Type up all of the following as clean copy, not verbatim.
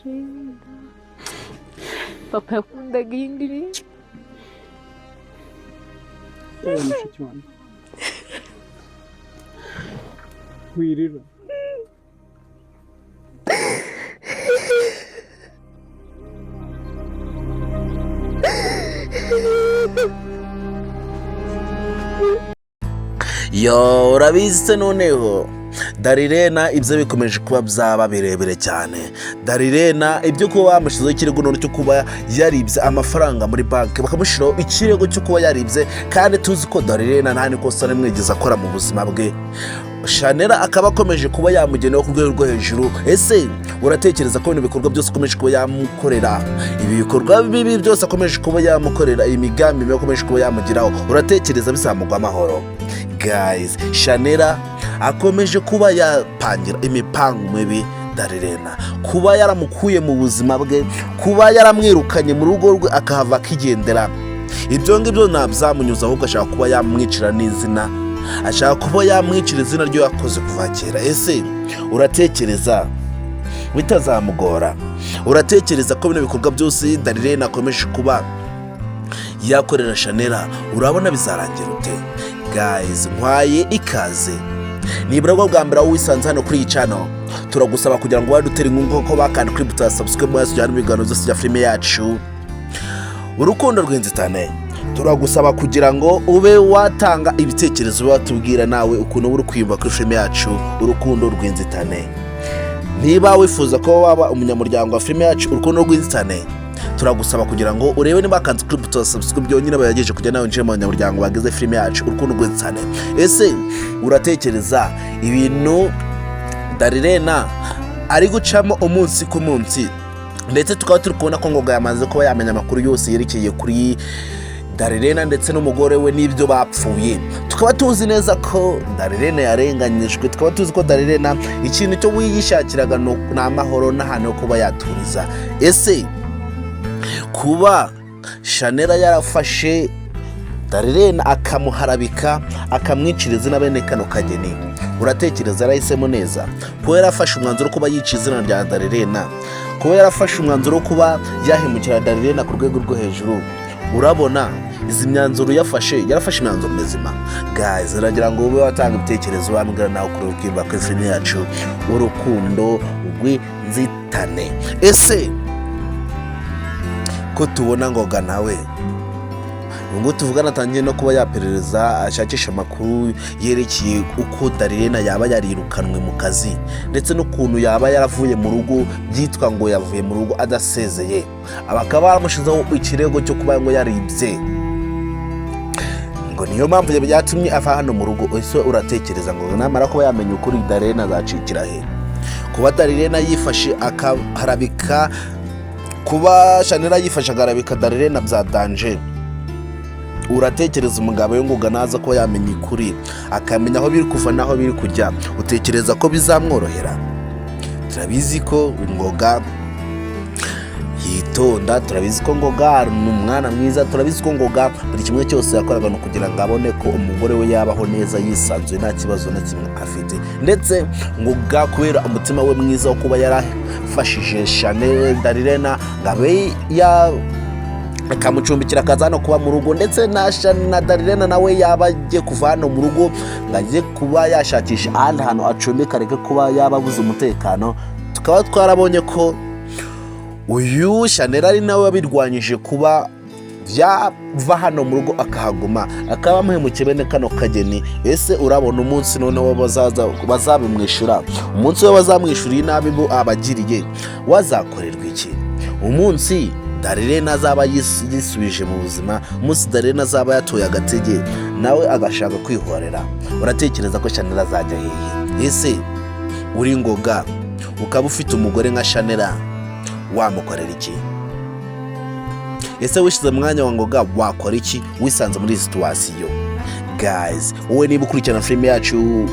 agahinda papa yakundaga iyi ndirimbo mushiki wanjye wirira yo urabizi noneho Darliene ibyo bikomeje kuba byaba birebire cyane. Darliene ibyo kuba bamushizeho ikirego none cyo kuba yaribye amafaranga muri banki bakamushyiraho ikirego cyo kuba yaribye, kandi tuzi ko Darliene nta nikosa rimwigeze akora mu buzima bwe. Chanel akaba akomeje kuba yamugenewe ku rwego rwo hejuru. Ese uratekereza ko ibintu bikorwa byose akomeje kuba yamukorera, ibi bikorwa bibi byose akomeje kuba yamukorera, imigambi mibi akomeje kuba yamugiraho, uratekereza bizamugwa amahoro? Guys, Chanel akomeje kuba yapangira imipango mibi Darliene, kuba yaramukuye mu buzima bwe, kuba yaramwirukanye mu rugo rwe akahava akigendera. Ibyo ngibyo ntabyamunyuza, ahubwo ashaka kuba yamwicira n'izina, ashaka kuba yamwicira izina ryo yakoze kuva kera. Ese uratekereza bitazamugora? Uratekereza ko bino bikorwa byose Darliene akomeje kuba yakorera Chanel urabona bizarangira ute? Guys, nkwaye ikaze nibura bwa mbere aho wisanze hano kuri iyi channel, turagusaba kugira ngo wadutere inkunga ko bakanda kuri buta subscribe mwese cyane ibiganiro byose bya filime yacu Urukundo Rwinzitane. Turagusaba kugira ngo ube watanga ibitekerezo watubwira nawe ukuntu uri kwiyumva kuri filime yacu Urukundo Rwinzitane. Niba wifuza ko waba umunyamuryango wa filime yacu Urukundo Rwinzitane, turagusaba kugira ngo urebe niba kanze kuri buto subscribe byonyine bayageje kujya nawe nje mu banyamuryango bagize filime yacu Urukundo Rwinzitane. Ese uratekereza ibintu Darliene ari gucamo umunsi ku munsi, ndetse tukaba turi kubona ko Ngoga yamaze kuba yamenya amakuru yose yerekeye kuri Darliene ndetse n'umugore we n'ibyo bapfuye. Tukaba tuzi neza ko Darliene yarenganyijwe, tukaba tuzi ko Darliene ikintu cyo wiyishakiraga n'amahoro n'ahantu ho kuba yaturiza. Ese kuba Chanel yarafashe Darliene akamuharabika akamwicira izina bene kano kageni, uratekereza yarahisemo neza? Kuba yarafashe umwanzuro kuba yica izina rya Darliene, kuba yarafashe umwanzuro kuba yahemukira Darliene ku rwego rwo hejuru, urabona izi myanzuro yarafashe imyanzuro mizima? Guys, uragira ngo ube watanga ibitekerezo wambwira nawe kuri kwimba kuri filime yacu Urukundo Rwinzitane. Ese ko tubona Ngoga nawe ngo tuvugana atangiye no kuba yaperereza ashakisha amakuru yerekeye uko Darliene yaba yarirukanwe mu kazi, ndetse n'ukuntu yaba yaravuye mu rugo byitwa ngo yavuye mu rugo adasezeye, abakaba baramushizeho ikirego cyo kuba ngo yaribye, ngo niyo mpamvu yatumye ava hano mu rugo. Ese uratekereza ngo namara kuba yamenya ukuri Darliene azacikira he? Kuba Darliene yifashe akaharabika, kuba Chanel yifashe agarabika Darliene bya danger, uratekereza umugabo we Ngoga naza ko yamenye ukuri akamenya aho biri kuva naho biri kujya, utekereza ko bizamworohera? Turabizi ko Ngoga yitonda, turabizi ko Ngoga ni umwana mwiza, turabizi ko Ngoga buri kimwe cyose yakoraga no kugira ngo abone ko umugore we yabaho neza yisanzuye nta kibazo na kimwe afite. Ndetse Ngoga kubera umutima we mwiza wo kuba yarafashije Chanel Darliene ngabe akamucumbikira akaza hano kuba mu rugo, ndetse na Darliene nawe yaba agiye kuva hano mu rugo ngo ajye kuba yashakisha ahandi hantu acumbika areke kuba yababuze umutekano. Tukaba twarabonye ko uyu Chanel ari nawe wabirwanyije kuba yava hano mu rugo akahaguma, akaba amuhemukiye bene kano kageni. Ese urabona umunsi noneho bazabimwishyura, umunsi we bazamwishyuriye nabi bo abagiriye, wazakorerwa iki? Umunsi Darliene azaba yisubije mu buzima, umunsi Darliene azaba yatoye agatege nawe agashaka kwihorera, uratekereza ko Chanel azajya hehe? Ese uri Ngoga ukaba ufite umugore nka Chanel wamukorera iki? Ese wishize mu mwanya wa Ngoga wakora iki wisanze muri situwasiyo? Guys, wowe niba ukurikirana filime yacu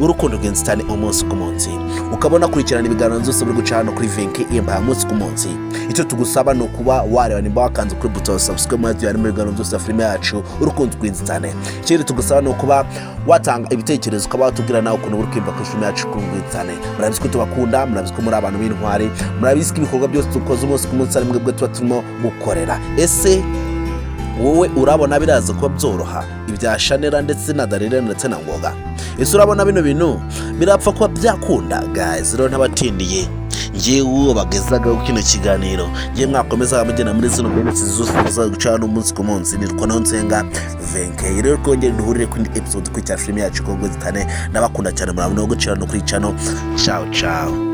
Urukundo Rwinzitane umunsi ku munsi, ukabona kurikirana ibiganiro byose biri guca hano kuri Venke Empire umunsi ku munsi. Icyo tugusaba ni ukuba wareba nimba wakanze kuri buto subscribe mu biganiro byose ya filime yacu Urukundo Rwinzitane. Ikindi tugusaba ni ukuba watanga ibitekerezo, ukaba watubwira nawe ukuntu uri kwimba kuri filime yacu Urukundo Rwinzitane. Murabizi ko tubakunda, murabizi ko muri abantu b'intwari, murabizi ko ibikorwa byose dukoze umunsi ku munsi ari mwebwe tuba turimo gukorera. Ese wowe urabona biraza kuba byoroha ibya Shanera ndetse na Darliene ndetse na Ngoga? Ese urabona bino bintu birapfa kuba byakunda? Guys, rero ntabatindiye ngewe bagezaga kino kiganiro, ngiye mwakomeza amagena muri zino benefits zose za gucana umunsi ku munsi. Nitwa Nonsenga Venke. Rero kongera duhurire ku episode ku cya filime yacu Urukundo Rwinzitane. Nabakunda cyane, murabona no gucana no kuri channel. Ciao ciao.